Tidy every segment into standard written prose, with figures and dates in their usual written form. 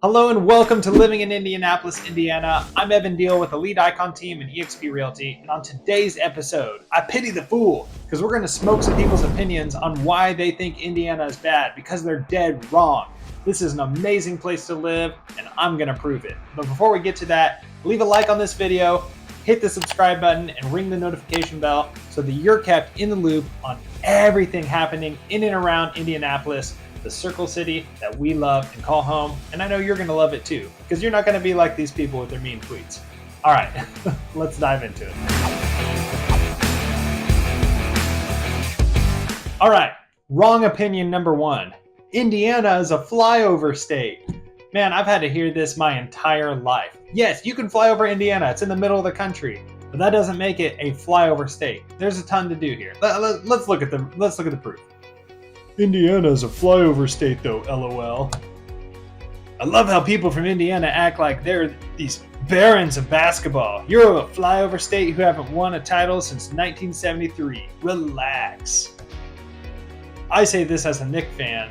Hello and welcome to Living in Indianapolis, Indiana. I'm Evan Deal with the Lead Icon team and eXp Realty, and on today's episode, I pity the fool because we're going to smoke some people's opinions on why they think Indiana is bad because they're dead wrong. This is an amazing place to live, and I'm going to prove it. But before we get to that, leave a like on this video, hit the subscribe button, and ring the notification bell so that you're kept in the loop on everything happening in and around Indianapolis, the Circle City that we love and call home. And I know you're going to love it too, because you're not going to be like these people with their mean tweets. All right, let's dive into it. All right, wrong opinion number one. Indiana is a flyover state. Man, I've had to hear this my entire life. Yes, you can fly over Indiana. It's in the middle of the country, but that doesn't make it a flyover state. There's a ton to do here. Let's look at the proof. Indiana is a flyover state though, LOL. I love how people from Indiana act like they're these barons of basketball. You're a flyover state who haven't won a title since 1973. Relax. I say this as a Knick fan.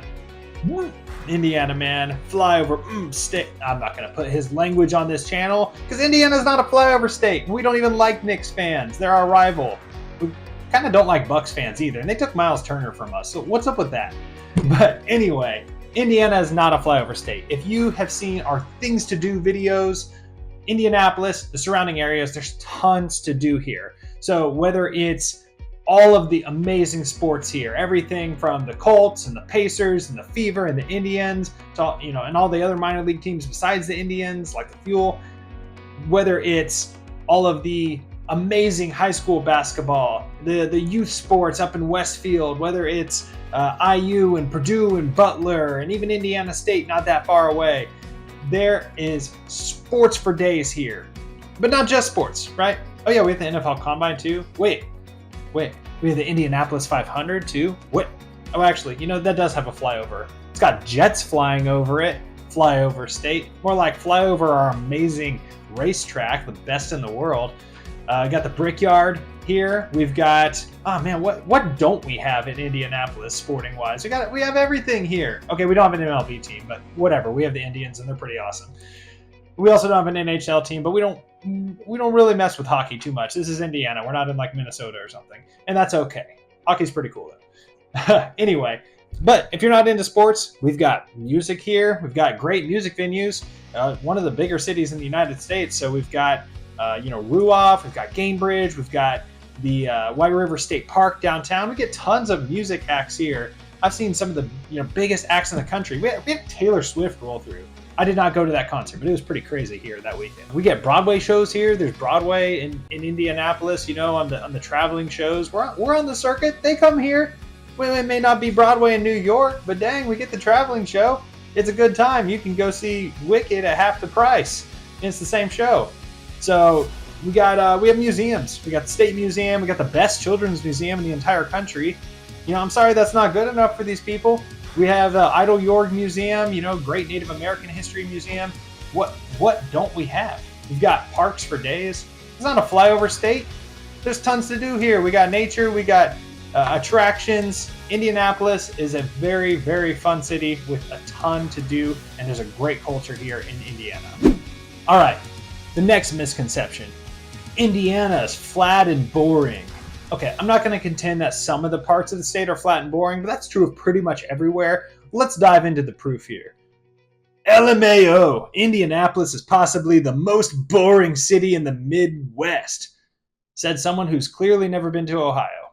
Indiana man, flyover state. I'm not going to put his language on this channel because Indiana's not a flyover state. We don't even like Knicks fans. They're our rival. Kind of don't like Bucks fans either, and they took Miles Turner from us, so what's up with that? But anyway, Indiana is not a flyover state. If you have seen our things to do videos, Indianapolis, the surrounding areas, there's tons to do here. So whether it's all of the amazing sports here, everything from the Colts and the Pacers and the Fever and the Indians, to, and all the other minor league teams besides the Indians, like the Fuel, whether it's all of the amazing high school basketball, the youth sports up in Westfield, whether it's IU and Purdue and Butler and even Indiana State not that far away. There is sports for days here. But not just sports, right? Oh yeah, we have the NFL Combine too. Wait. We have the Indianapolis 500 too. What? Oh, actually, that does have a flyover. It's got jets flying over it. Flyover state. More like flyover our amazing racetrack, the best in the world. Got the Brickyard here. We've got, oh man, what don't we have in Indianapolis sporting wise? We have everything here. Okay, we don't have an MLB team, but whatever. We have the Indians and they're pretty awesome. We also don't have an NHL team, but we don't really mess with hockey too much. This is Indiana. We're not in like Minnesota or something, and that's okay. Hockey's pretty cool though. Anyway, but if you're not into sports, we've got music here. We've got great music venues. One of the bigger cities in the United States, so we've got Ruoff, we've got Gamebridge, we've got the White River State Park downtown. We get tons of music acts here. I've seen some of the biggest acts in the country. We had Taylor Swift roll through. I did not go to that concert, but it was pretty crazy here that weekend. We get Broadway shows here. There's Broadway in Indianapolis, on the traveling shows. We're on the circuit. They come here. Well, it may not be Broadway in New York, but dang, we get the traveling show. It's a good time. You can go see Wicked at half the price. It's the same show. So we have museums. We got the State Museum. We got the best children's museum in the entire country. I'm sorry that's not good enough for these people. We have the Idle York Museum, great Native American history museum. What don't we have? We've got parks for days. It's not a flyover state. There's tons to do here. We got nature. We got attractions. Indianapolis is a very, very fun city with a ton to do, and there's a great culture here in Indiana. All right. The next misconception, Indiana is flat and boring. Okay, I'm not going to contend that some of the parts of the state are flat and boring, but that's true of pretty much everywhere. Let's dive into the proof here. LMAO, Indianapolis is possibly the most boring city in the Midwest, said someone who's clearly never been to Ohio.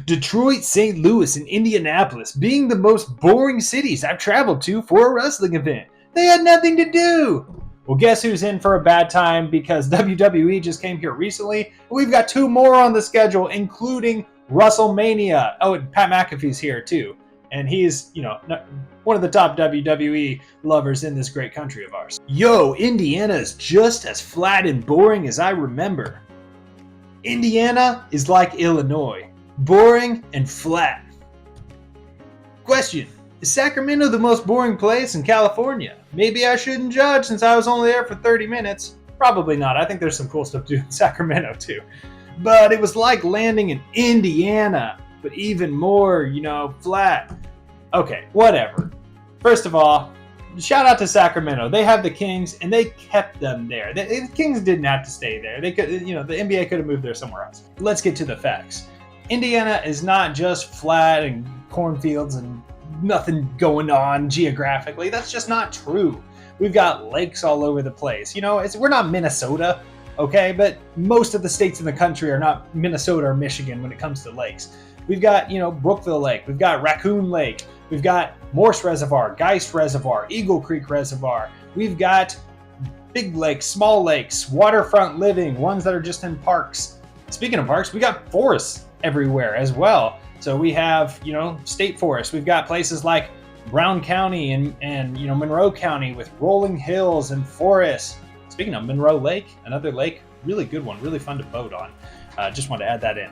Detroit, St. Louis, and Indianapolis being the most boring cities I've traveled to for a wrestling event. They had nothing to do. Well, guess who's in for a bad time because WWE just came here recently. We've got 2 more on the schedule, including WrestleMania. Oh, and Pat McAfee's here too. And he's, one of the top WWE lovers in this great country of ours. Yo, Indiana is just as flat and boring as I remember. Indiana is like Illinois. Boring and flat. Question. Is Sacramento the most boring place in California? Maybe I shouldn't judge since I was only there for 30 minutes. Probably not. I think there's some cool stuff to do in Sacramento too. But it was like landing in Indiana, but even more, flat. Okay, whatever. First of all, shout out to Sacramento. They have the Kings, and they kept them there. The Kings didn't have to stay there. They could, the NBA could have moved there somewhere else. Let's get to the facts. Indiana is not just flat and cornfields and nothing going on geographically. That's just not true. We've got lakes all over the place. We're not Minnesota, okay? But most of the states in the country are not Minnesota or Michigan when it comes to lakes. We've got, Brookville Lake. We've got Raccoon Lake. We've got Morse Reservoir, Geist Reservoir, Eagle Creek Reservoir. We've got big lakes, small lakes, waterfront living, ones that are just in parks. Speaking of parks, we got forests everywhere as well. So we have, state forests. We've got places like Brown County and Monroe County with rolling hills and forests. Speaking of Monroe Lake, another lake, really good one, really fun to boat on. Just wanted to add that in.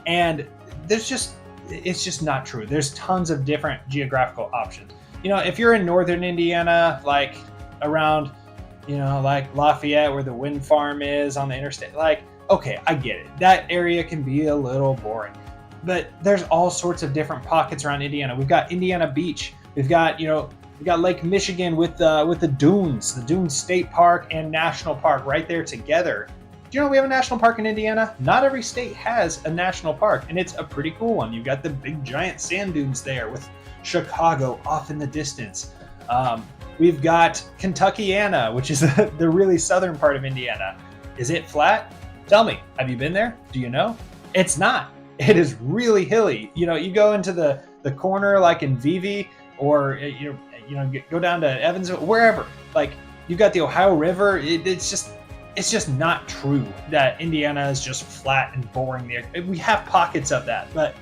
And it's just not true. There's tons of different geographical options. If you're in northern Indiana, like around, like Lafayette where the wind farm is on the interstate, okay, I get it. That area can be a little boring. But there's all sorts of different pockets around Indiana. We've got Indiana Beach. We've got, Lake Michigan with the Dunes, the Dunes State Park and National Park right there together. Do you know we have a national park in Indiana? Not every state has a national park, and it's a pretty cool one. You've got the big giant sand dunes there with Chicago off in the distance. We've got Kentuckiana, which is the really southern part of Indiana. Is it flat? Tell me, have you been there? Do you know? It's not. It is really hilly. You go into the corner like in Vivi, or go down to Evansville, wherever. You've got the Ohio River. It's just not true that Indiana is just flat and boring there. We have pockets of that, but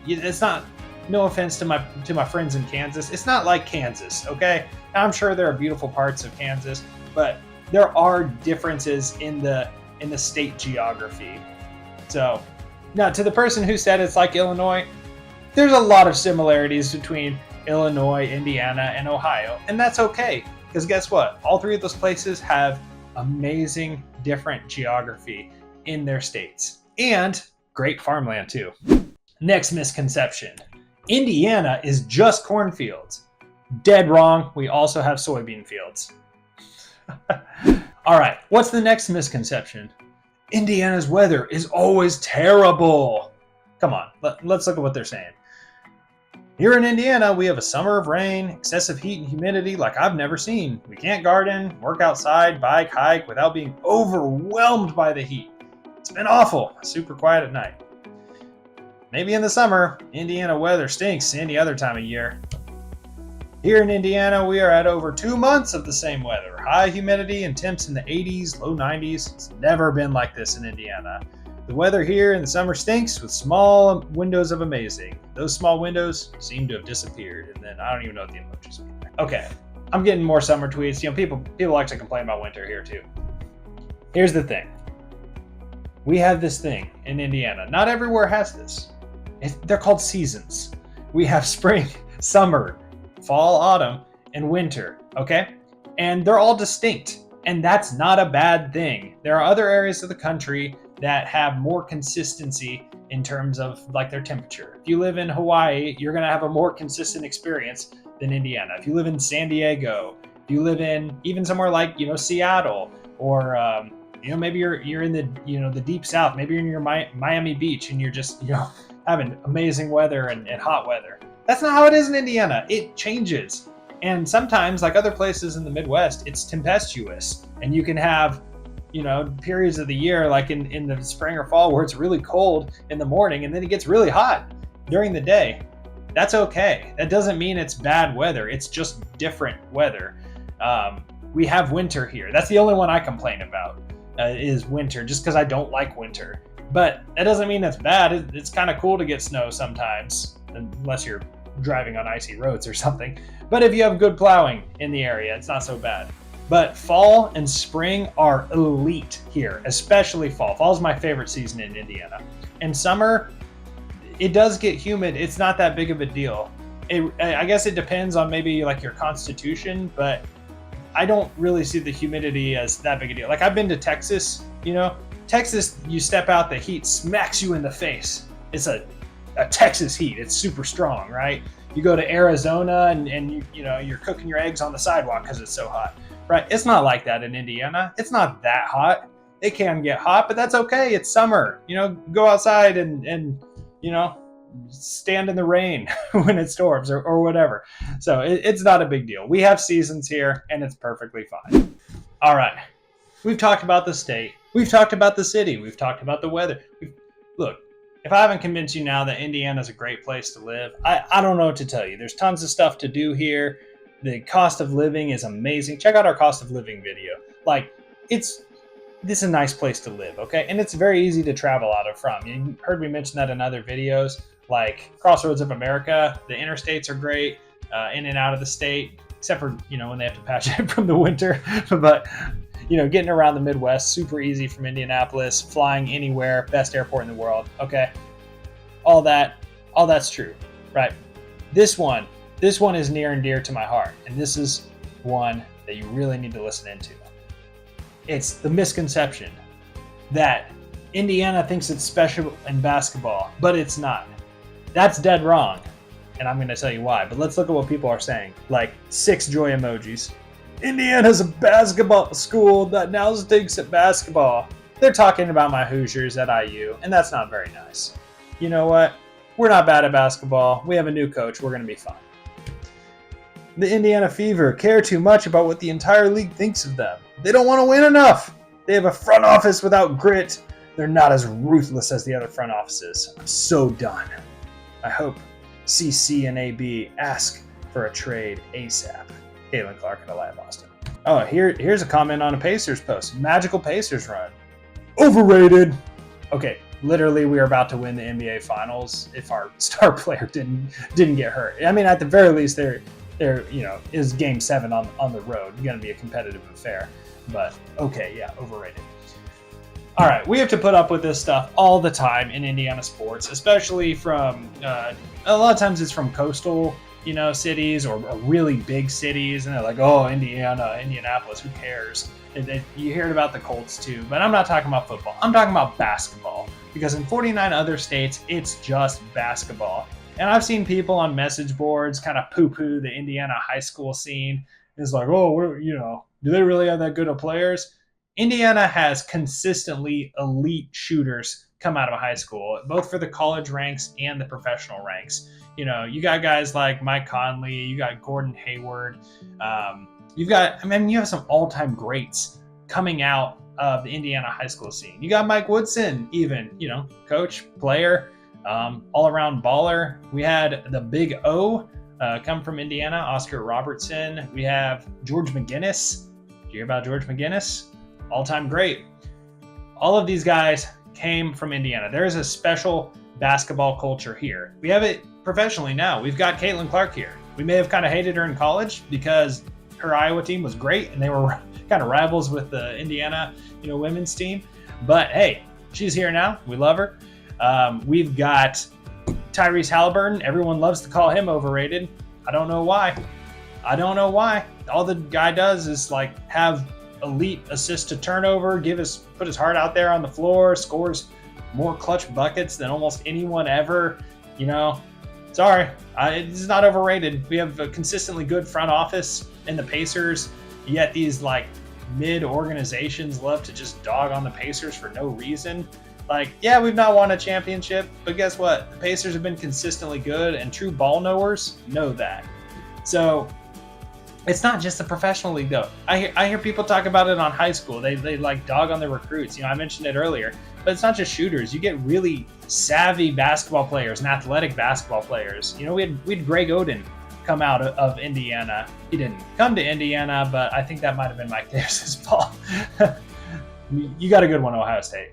it's not. No offense to my friends in Kansas, it's not like Kansas, okay? I'm sure there are beautiful parts of Kansas, but there are differences in the state geography. So, now to the person who said it's like Illinois, there's a lot of similarities between Illinois, Indiana, and Ohio, and that's okay, because guess what? All three of those places have amazing different geography in their states and great farmland too. Next misconception: Indiana is just cornfields. Dead wrong. We also have soybean fields. All right, what's the next misconception? Indiana's weather is always terrible. Come on, let's look at what they're saying. Here in Indiana, we have a summer of rain, excessive heat and humidity like I've never seen. We can't garden, work outside, bike, hike without being overwhelmed by the heat. It's been awful, super quiet at night. Maybe in the summer, Indiana weather stinks any other time of year. Here in Indiana, we are at over 2 months of the same weather. High humidity and temps in the 80s, low 90s. It's never been like this in Indiana. The weather here in the summer stinks with small windows of amazing. Those small windows seem to have disappeared. And then I don't even know what the emojis mean. Okay, I'm getting more summer tweets. People like to complain about winter here too. Here's the thing. We have this thing in Indiana. Not everywhere has this. They're called seasons. We have spring, summer, fall, autumn, and winter, okay? And they're all distinct, and that's not a bad thing. There are other areas of the country that have more consistency in terms of their temperature. If you live in Hawaii, you're gonna have a more consistent experience than Indiana. If you live in San Diego, if you live in even somewhere like, Seattle, or maybe you're in the deep south, maybe you're in your Miami Beach and you're just, having amazing weather and hot weather. That's not how it is in Indiana. It changes. And sometimes, like other places in the Midwest, it's tempestuous. And you can have, periods of the year, like in the spring or fall, where it's really cold in the morning and then it gets really hot during the day. That's okay. That doesn't mean it's bad weather. It's just different weather. We have winter here. That's the only one I complain about, is winter, just because I don't like winter. But that doesn't mean that's bad. It's kind of cool to get snow sometimes, unless you're driving on icy roads or something. But if you have good plowing in the area, it's not so bad. But fall and spring are elite here, especially fall. Fall is my favorite season in Indiana. And summer, it does get humid. It's not that big of a deal. I guess it depends on maybe your constitution, but I don't really see the humidity as that big a deal. I've been to Texas, Texas, you step out, the heat smacks you in the face. It's a Texas heat. It's super strong, right? you go to Arizona and you're cooking your eggs on the sidewalk because it's so hot, right? It's not like that in Indiana. It's not that hot. It can get hot, but that's okay. It's summer. Go outside and stand in the rain when it storms or whatever. So it's not a big deal. We have seasons here, and it's perfectly fine. All right. We've talked about the state. We've talked about the city. We've talked about the weather. Look, if I haven't convinced you now that Indiana is a great place to live, I don't know what to tell you. There's tons of stuff to do here. The cost of living is amazing. Check out our cost of living video. This is a nice place to live, okay? And it's very easy to travel out of from. You heard me mention that in other videos, like Crossroads of America. The interstates are great in and out of the state, except for, when they have to patch it from the winter. But, getting around the Midwest, super easy from Indianapolis, flying anywhere, best airport in the world, okay? All that's true, right? This one is near and dear to my heart, and this is one that you really need to listen into. It's the misconception that Indiana thinks it's special in basketball, but it's not. That's dead wrong, and I'm going to tell you why. But let's look at what people are saying, like 6 joy emojis. Indiana's a basketball school that now stinks at basketball. They're talking about my Hoosiers at IU, and that's not very nice. You know what? We're not bad at basketball. We have a new coach. We're going to be fine. The Indiana Fever care too much about what the entire league thinks of them. They don't want to win enough. They have a front office without grit. They're not as ruthless as the other front offices. I'm so done. I hope CC and AB ask for a trade ASAP. Caitlin Clark at Alliant Boston. Oh, here's a comment on a Pacers post. Magical Pacers run. Overrated. Okay, literally we are about to win the NBA Finals if our star player didn't get hurt. I mean, at the very least, there is Game 7 on the road. It's going to be a competitive affair. But okay, yeah, overrated. All right, we have to put up with this stuff all the time in Indiana sports, especially from a lot of times it's from coastal cities or really big cities, and they're like, oh, Indianapolis, who cares? And you hear about the Colts too, but I'm not talking about football. I'm talking about basketball, because in 49 other states, it's just basketball. And I've seen people on message boards kind of poo-poo the Indiana high school scene. It's like, oh, do they really have that good of players? Indiana has consistently elite shooters come out of high school, both for the college ranks and the professional ranks. You got guys like Mike Conley, you got Gordon Hayward, you have some all-time greats coming out of the Indiana high school scene. You got Mike Woodson, even, coach, player, all-around baller. We had the Big O come from Indiana, Oscar Robertson. We have George McGinnis. Do you hear about George McGinnis? All-time great. All of these guys came from Indiana. There is a special basketball culture here. We have it professionally now. We've got Caitlin Clark here. We may have kind of hated her in college because her Iowa team was great and they were kind of rivals with the Indiana, women's team. But hey, she's here now. We love her. We've got Tyrese Halliburton. Everyone loves to call him overrated. I don't know why. All the guy does is have elite assist to turnover, put his heart out there on the floor, scores more clutch buckets than almost anyone ever. Sorry, it's not overrated. We have a consistently good front office in the Pacers, yet these mid organizations love to just dog on the Pacers for no reason. Yeah, we've not won a championship, but guess what? The Pacers have been consistently good, and true ball knowers know that. So it's not just the professional league, though. I hear people talk about it on high school. They dog on their recruits. I mentioned it earlier, but it's not just shooters. You get really savvy basketball players and athletic basketball players. We had Greg Oden come out of Indiana. He didn't come to Indiana, but I think that might have been Mike Davis's fault. You got a good one, Ohio State.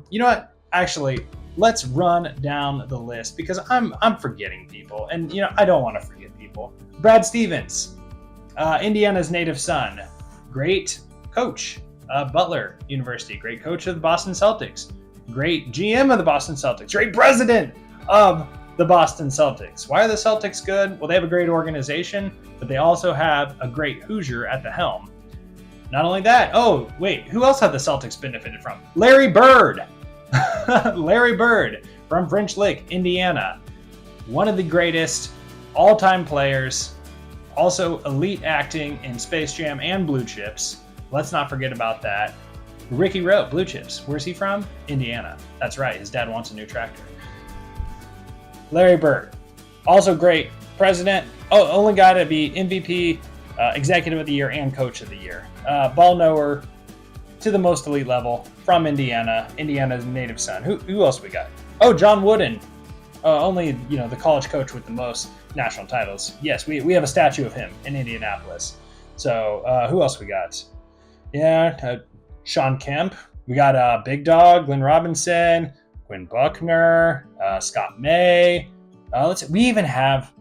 You know what? Actually, let's run down the list because I'm forgetting people, and I don't want to forget people. Brad Stevens, Indiana's native son, great coach, Butler University, great coach of the Boston Celtics, great GM of the Boston Celtics, great president of the Boston Celtics. Why are the Celtics good? Well, they have a great organization, but they also have a great Hoosier at the helm. Not only that, oh, wait, who else have the Celtics benefited from? Larry Bird. Larry Bird from French Lick, Indiana. One of the greatest all-time players, also elite acting in Space Jam and Blue Chips. Let's not forget about that. Ricky Rowe, Blue Chips. Where's he from? Indiana. That's right. His dad wants a new tractor. Larry Bird, also great. President, only guy to be MVP, Executive of the Year, and Coach of the Year. Ball knower to the most elite level from Indiana. Indiana's native son. Who else we got? Oh, John Wooden. Only, the college coach with the most national titles. Yes, we have a statue of him in Indianapolis. So who else we got? Yeah, Sean Kemp. We got Big Dog, Glenn Robinson, Quinn Buckner, Scott May. We even have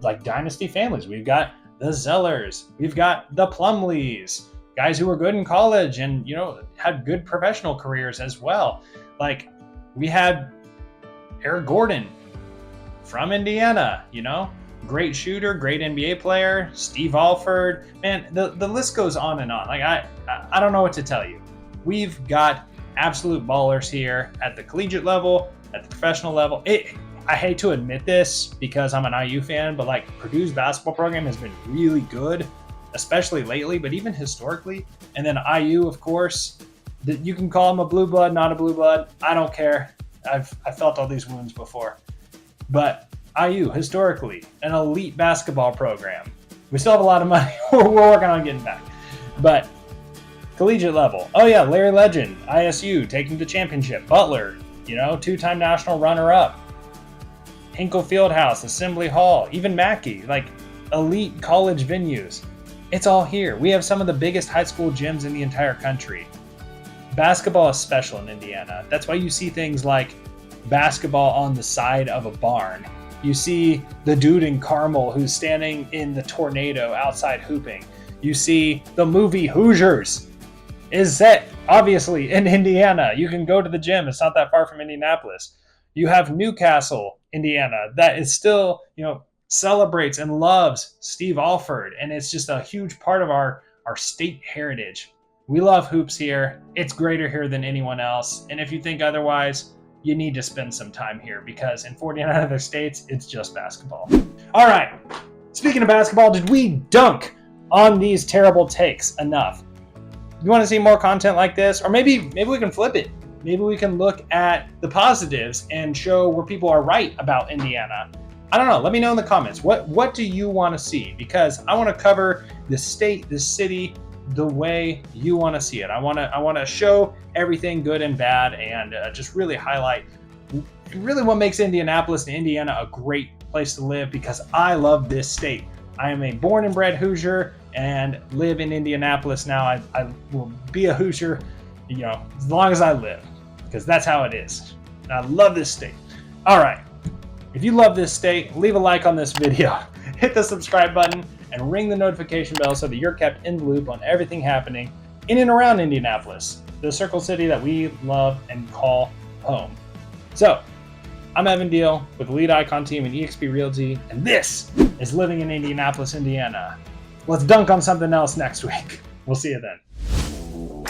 like dynasty families. We've got the Zellers. We've got the Plumleys, guys who were good in college and had good professional careers as well. Like we had Eric Gordon from Indiana, great shooter, great NBA player, Steve Alford. Man, the list goes on and on. Like I don't know what to tell you. We've got absolute ballers here at the collegiate level, at the professional level. I hate to admit this because I'm an IU fan, but like Purdue's basketball program has been really good, especially lately, but even historically. And then IU, of course, you can call them a blue blood, not a blue blood. I don't care. I've felt all these wounds before. But IU, historically, an elite basketball program. We still have a lot of money. We're working on getting back. But collegiate level. Oh yeah, Larry Legend, ISU, taking the championship. Butler, two-time national runner-up. Hinkle Fieldhouse, Assembly Hall, even Mackey, like elite college venues. It's all here. We have some of the biggest high school gyms in the entire country. Basketball is special in Indiana. That's why you see things like basketball on the side of a barn. You see the dude in Carmel who's standing in the tornado outside hooping. You see the movie Hoosiers is set, obviously, in Indiana. You can go to the gym. It's not that far from Indianapolis. You have Newcastle, Indiana, that is still, celebrates and loves Steve Alford. And it's just a huge part of our state heritage. We love hoops here. It's greater here than anyone else. And if you think otherwise, you need to spend some time here because in 49 other states, it's just basketball. All right. Speaking of basketball, did we dunk on these terrible takes enough? You want to see more content like this? Or maybe we can flip it. Maybe we can look at the positives and show where people are right about Indiana. I don't know. Let me know in the comments. What do you want to see? Because I want to cover the state, the city, the way you want to see it. I want to show everything good and bad and just really highlight really what makes Indianapolis and Indiana a great place to live because I love this state. I am a born and bred Hoosier and live in Indianapolis now. I will be a Hoosier, as long as I live because that's how it is. And I love this state. All right. If you love this state, leave a like on this video, hit the subscribe button, and ring the notification bell so that you're kept in the loop on everything happening in and around Indianapolis, the Circle City that we love and call home. So, I'm Evan Deal with the Lead Icon Team and eXp Realty, and this is Living in Indianapolis, Indiana. Let's dunk on something else next week. We'll see you then.